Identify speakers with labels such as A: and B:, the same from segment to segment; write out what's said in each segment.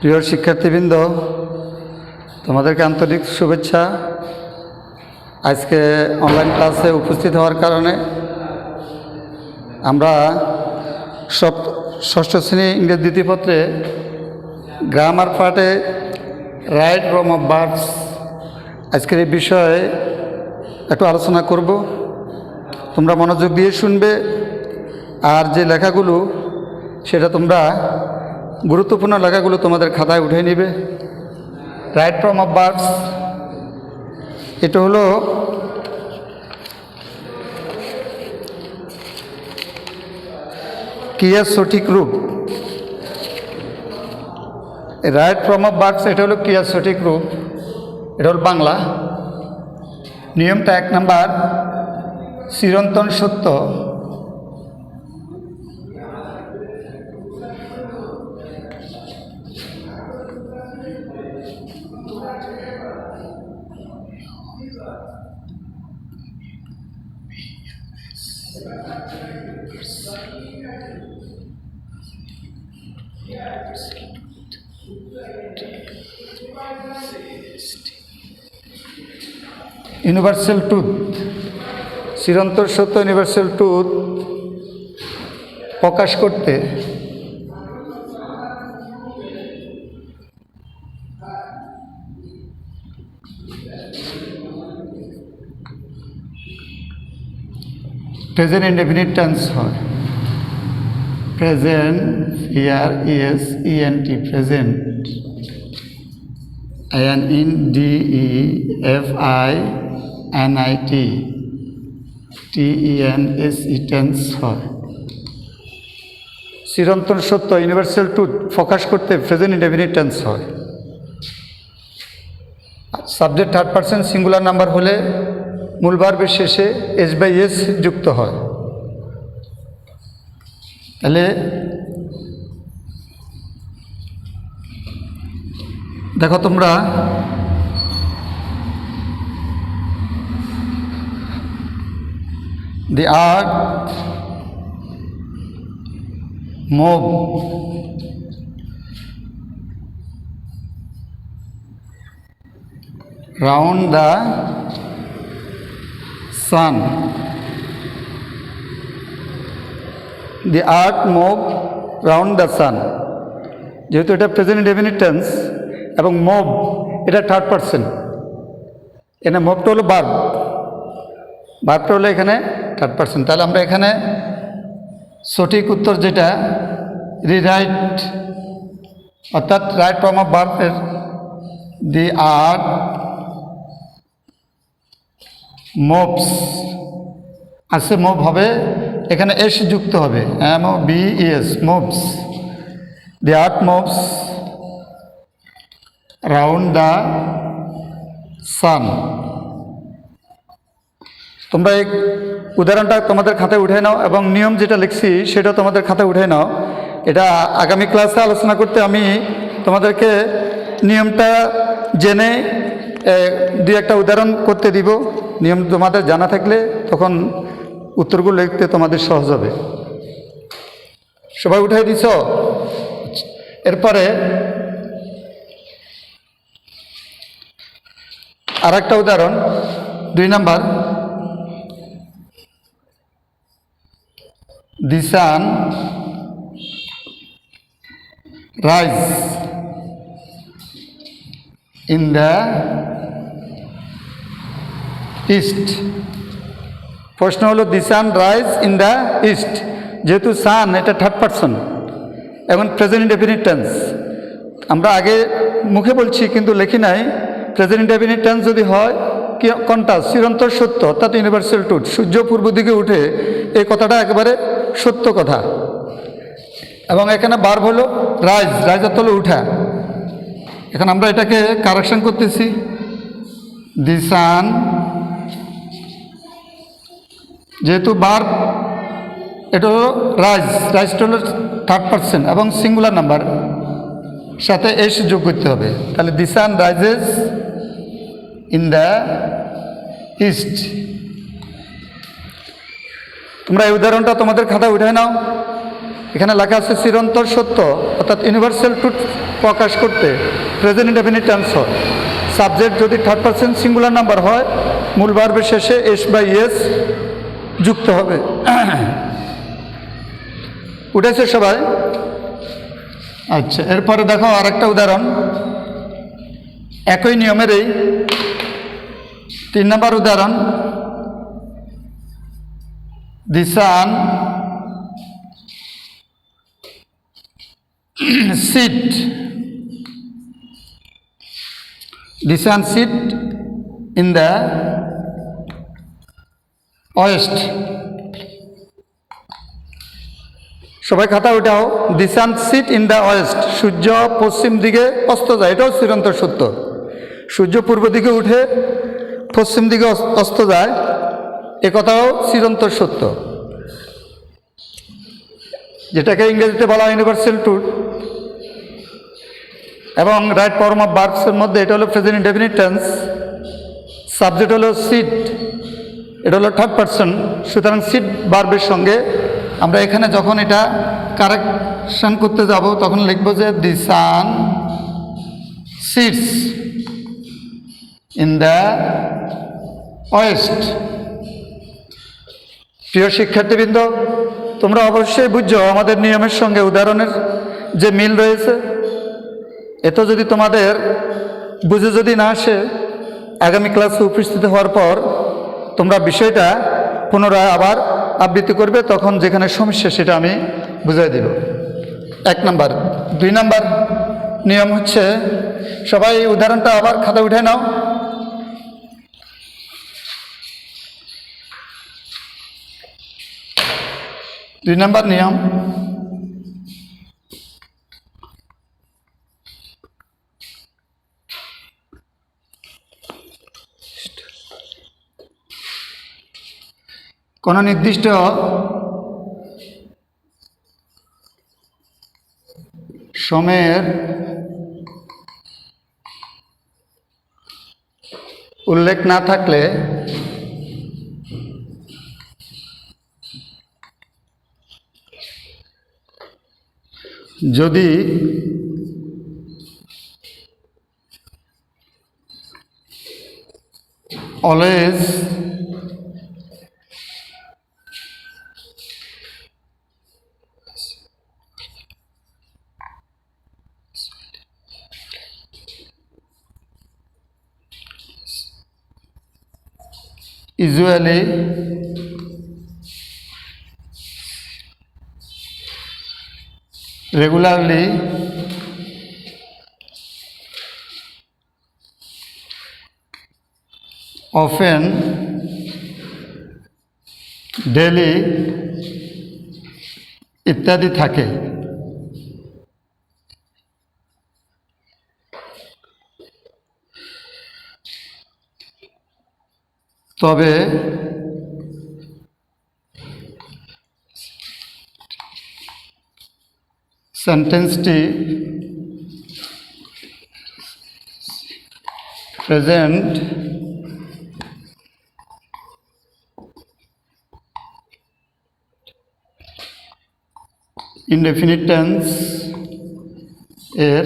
A: প্রিয় শিক্ষার্থীবৃন্দ, তোমাদেরকে আন্তরিক শুভেচ্ছা। আজকে অনলাইন ক্লাসে উপস্থিত হওয়ার কারণে আমরা ষষ্ঠ শ্রেণী ইংরেজি দ্বিতীয় পত্রে গ্রামার পার্টে রাইট ফর্ম অফ ভার্বস আজকের এই বিষয়ে একটু আলোচনা করব। তোমরা মনোযোগ দিয়ে শুনবে, আর যে লেখাগুলো সেটা তোমরা গুরুত্বপূর্ণ লেখাগুলো তোমাদের খাতায় উঠে নিবে। রাইট ফর্ম অফ ভার্বস এটা হলো ক্রিয়ার সঠিক রূপ। রাইট ফর্ম অফ ভার্বস এটা হলো ক্রিয়ার সঠিক রূপ। এটা হল বাংলা নিয়মটা। 1 নাম্বার, চিরন্তন সত্য। ইউনিভার্সাল ট্রুথ, চিরন্তন সত্য ইউনিভার্সাল ট্রুথ প্রকাশ করতে প্রেজেন্ট ইনডেফিনিট টেন্স হয়। Present PRESENT present INDEFINIT TENSE tense হয়। চিরন্তন সত্য ইউনিভার্সাল ট্রুথ প্রকাশ করতে প্রেজেন্ট ইনডেফিনিট টেন্স হয়। Subject third person singular number হলে মূল ভার্বের শেষে S/S যুক্ত হয়। তাহলে দেখো তোমরা the earth move round the sun. The earth move round the sun. যেহেতু এটা প্রেজেন্ট ইনডেফিনিট টেন্স এবং মুভ এটা থার্ড পারসন, এখানে মুভটা হলো ভার্বটা হলো এখানে থার্ড পারসন। তাহলে আমরা এখানে সঠিক উত্তর যেটা রিরাইট, অর্থাৎ রাইট ফর্ম অফ ভার্বের দি আর্থ মুভস আছে, মুভ হবে এখানে এস যুক্ত হবে, MOVES moves. The earth moves round the sun. তোমরা এই উদাহরণটা তোমাদের খাতায় উঠে নাও এবং নিয়ম যেটা লিখছি সেটা তোমাদের খাতায় উঠে নাও। এটা আগামী ক্লাসে আলোচনা করতে আমি তোমাদেরকে নিয়মটা জেনে 2-1টা উদাহরণ করতে দিব। নিয়ম তোমাদের জানা থাকলে তখন উত্তরগুলো লিখতে তোমাদের সহজ হবে। সবাই উঠাই দিছ? এরপরে আর একটা উদাহরণ, 2 number. The sun rise in the east. প্রশ্ন হলো the sun rise in the east. যেহেতু সান এটা থার্ড পারসন এবং প্রেজেন্ট ইনডেফিনিট টেন্স, আমরা আগে মুখে বলছি কিন্তু লেখি নাই। প্রেজেন্ট ইনডেফিনিট টেন্স যদি হয় কোনটা? চিরন্তন সত্য, অর্থাৎ ইউনিভার্সাল ট্রুথ। সূর্য পূর্ব দিকে উঠে, এই কথাটা একেবারে সত্য কথা। এবং এখানে ভার্ব হলো রাইজ, রাইজ অর্থ হলো উঠা। এখন আমরা এটাকে কারেকশন করতেছি। দি সান, যেহেতু ভার্ব এটা হলো রাইজ, রাইজটা হলো থার্ড পারসন এবং সিঙ্গুলার নাম্বার, সাথে এস যোগ করতে হবে। তাহলে the sun rises in the east. তোমরা এই উদাহরণটা তোমাদের খাতায় উঠে নাও। এখানে লেখা আছে চিরন্তর সত্য অর্থাৎ ইউনিভার্সাল ট্রুথ প্রকাশ করতে প্রেজেন্ট ইনডেফিনিট টেন্স হয়। সাবজেক্ট যদি থার্ড পারসন সিঙ্গুলার নাম্বার হয় মূল ভার্বের শেষে এস বা ইয়েস যুক্ত হবে। উঠেছে সবাই? আচ্ছা, এরপরে দেখো আরেকটা উদাহরণ একই নিয়মেরই 3 নম্বর উদাহরণ। দি সান sit the sun sit in the west। সবাই খাতা উঠাও। দি সান সিট ইন দ্য ওয়েস্ট, সূর্য পশ্চিম দিকে অস্ত যায়, এটাও চিরন্তর সত্য। সূর্য পূর্ব দিকে উঠে পশ্চিম দিকে অস্ত যায়, এ কথাও চিরন্তর সত্য, যেটাকে ইংরেজিতে বলা হয় ইউনিভার্সাল ট্রুথ। এবং রাইট ফর্ম অফ ভার্বসের মধ্যে এটা হলো প্রেজেন্ট ইনডেফিনিট টেন্স, সাবজেক্ট হলো সিট, এটা হলো থার্ড পারসন। সুতরাং সিট ভার্বের সঙ্গে আমরা এখানে যখন এটা কারেকশন করতে যাব তখন লিখব যে দি সান সিটস ইন দ্য ওয়েস্ট। প্রিয় শিক্ষার্থীবৃন্দ, তোমরা অবশ্যই বুঝছো আমাদের নিয়মের সঙ্গে উদাহরণের যে মিল রয়েছে। এত যদি তোমাদের বুঝে যদি না আসে, আগামী ক্লাসে উপস্থিত হওয়ার পর তোমরা বিষয়টা পুনরায় আবার আবৃত্তি করবে, তখন যেখানে সমস্যা সেটা আমি বুঝাই দেব। 1 নাম্বার। 2 নাম্বার নিয়ম হচ্ছে, সবাই উদাহরণটা আবার খাতা উঠে নাও। দুই নাম্বার নিয়ম, কোনো নির্দিষ্ট সময়ের উল্লেখ না থাকলে যদি always usually regularly often daily ইত্যাদি থাকে, তবে সেন্টেন্সটি প্রেজেন্ট ইনডেফিনিট টেন্স এর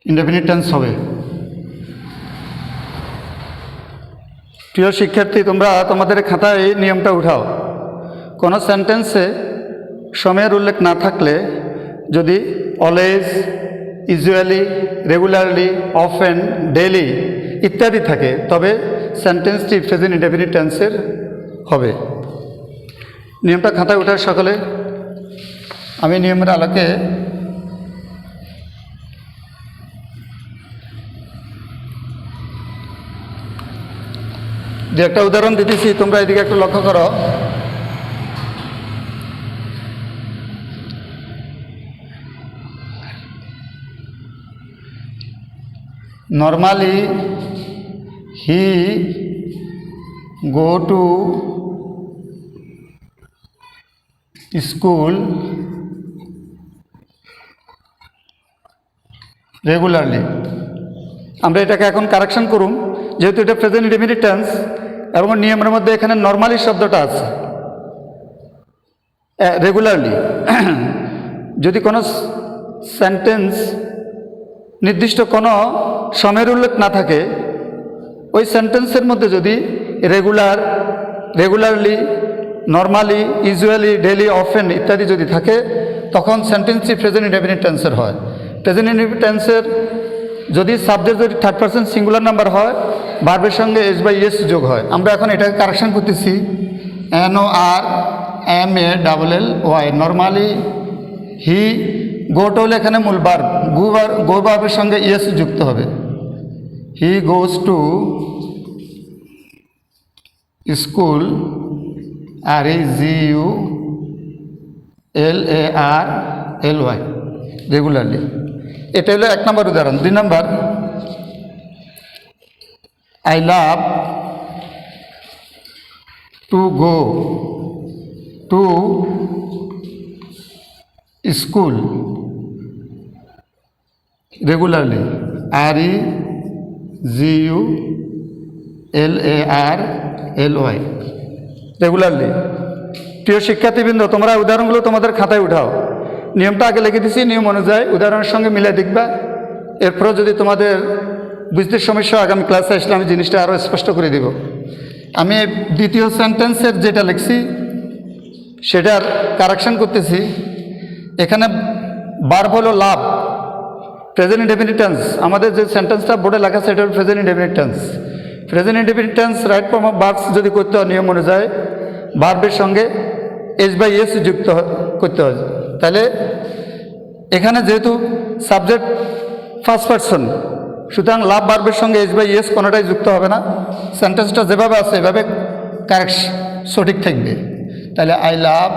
A: ইনডেফিনিট টেন্স হবে। প্রিয় শিক্ষার্থী, তোমরা তোমাদের খাতায় এই নিয়মটা উঠাও। কোনো সেন্টেন্সে সময়ের উল্লেখ না থাকলে যদি always, usually, regularly, often, daily ইত্যাদি থাকে, তবে সেন্টেন্সটি প্রেজেন্ট ইনডেফিনিট টেন্সের হবে। নিয়মটা খাতায় উঠার সকলে। আমি নিয়মের আলোকে যে একটা উদাহরণ দিতেছি, তোমরা এদিকে একটু লক্ষ্য করো। Normally he go to school regularly. আমরা এটাকে এখন কারেকশন করুন, যেহেতু এটা প্রেজেন্ট ইনডেফিনিট টেন্স এবং নিয়মের মধ্যে এখানে নর্মালি শব্দটা আছে। রেগুলারলি যদি কোনো সেন্টেন্স নির্দিষ্ট কোনো সময়ের উল্লেখ না থাকে, ওই সেন্টেন্সের মধ্যে যদি regularly, normally, usually, daily, often ইত্যাদি যদি থাকে, তখন সেন্টেন্সটি প্রেজেন্ট ইনডেফিনিট টেন্সের হয়। প্রেজেন্ট ইনডেফিনিট টেন্সের যদি সাবজেক্ট যদি থার্ড পারসন সিঙ্গুলার নাম্বার হয়, ভার্বের সঙ্গে এস বাই এস যোগ হয়। আমরা এখন এটাকে কারেকশন করতেছি, NORMALLY। নর্মালি হি, গোটা হলে এখানে মূল ভার্ব, গো ভার্বের সঙ্গে ইয়েস যুক্ত হবে। He goes to school, REGULARLY, regularly. এটা হলো 1 নম্বর উদাহরণ। 2 নম্বর, I love to go to school regularly, REGULARLY, regularly. প্রিয় শিক্ষার্থীবৃন্দ, তোমরা উদাহরণগুলো তোমাদের খাতায় উঠাও। নিয়মটা আগে লিখে দিছি, নিয়ম অনুযায়ী উদাহরণের সঙ্গে মিলাই দেখবা। এরপরও যদি তোমাদের বুঝতে সমস্যা, আগামী ক্লাসে আসলে আমি জিনিসটা আরও স্পষ্ট করে দিব। আমি দ্বিতীয় সেন্টেন্সের যেটা লিখছি সেটার কারেকশন করতেছি। এখানে ভার্ব হলো লাভ, প্রেজেন্ট ইনডেফিনিট টেন্স। আমাদের যে সেন্টেন্সটা বোর্ডে লেখা সেটা হলো present indefinite tense. Present indefinite tense right form of verbs যদি করতে হয় নিয়ম অনুযায়ী ভার্বের সঙ্গে এস বাই এস যুক্ত করতে হয়। তাহলে এখানে যেহেতু সাবজেক্ট ফার্স্ট পারসন, সুতরাং লাভ ভার্বের সঙ্গে এস বাই এস কোনোটাই যুক্ত হবে না। সেন্টেন্সটা যেভাবে আছে এভাবে কারেক্ট সঠিক থাকবে। তাহলে I love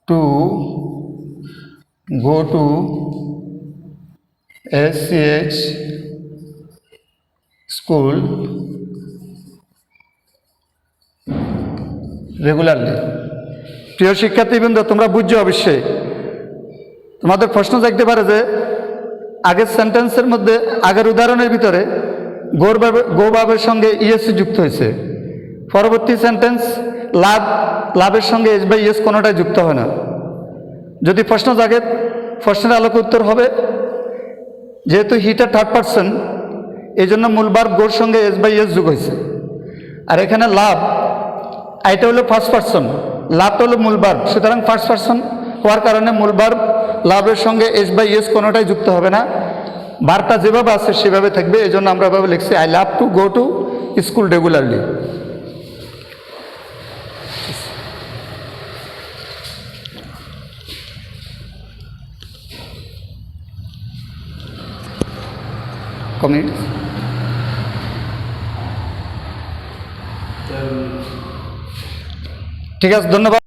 A: to go to SCH school regularly. প্রিয় শিক্ষার্থীবৃন্দ, তোমরা বুঝছো অবশ্যই। তোমাদের প্রশ্ন থাকতে পারে যে আগের সেন্টেন্সের মধ্যে, আগের উদাহরণের ভিতরে গো ভার্বের সঙ্গে ইএসসি যুক্ত হয়েছে, পরবর্তী সেন্টেন্স লাভের সঙ্গে এস বাই এস কোনোটাই যুক্ত হয় না। যদি প্রশ্ন জাগে, প্রশ্নের আলোকে উত্তর হবে যেহেতু হিটা থার্ড পারসন, এই জন্য মূল ভার্ব গোর সঙ্গে এস বাই এস যোগ হয়েছে। আর এখানে লাভ, এটা হলো ফার্স্ট পারসন, লাভটা হলো মূল ভার্ব, সুতরাং ফার্স্ট পারসন হওয়ার কারণে মূল ভার্ব লাভের সঙ্গে এস বাই এস কোনোটাই যুক্ত হবে না। ভার্বটা যেভাবে আছে সেভাবে থাকবে। এই জন্য আমরা এভাবে লিখছি, I love to go to school regularly. Community ঠিক আছে, ধন্যবাদ।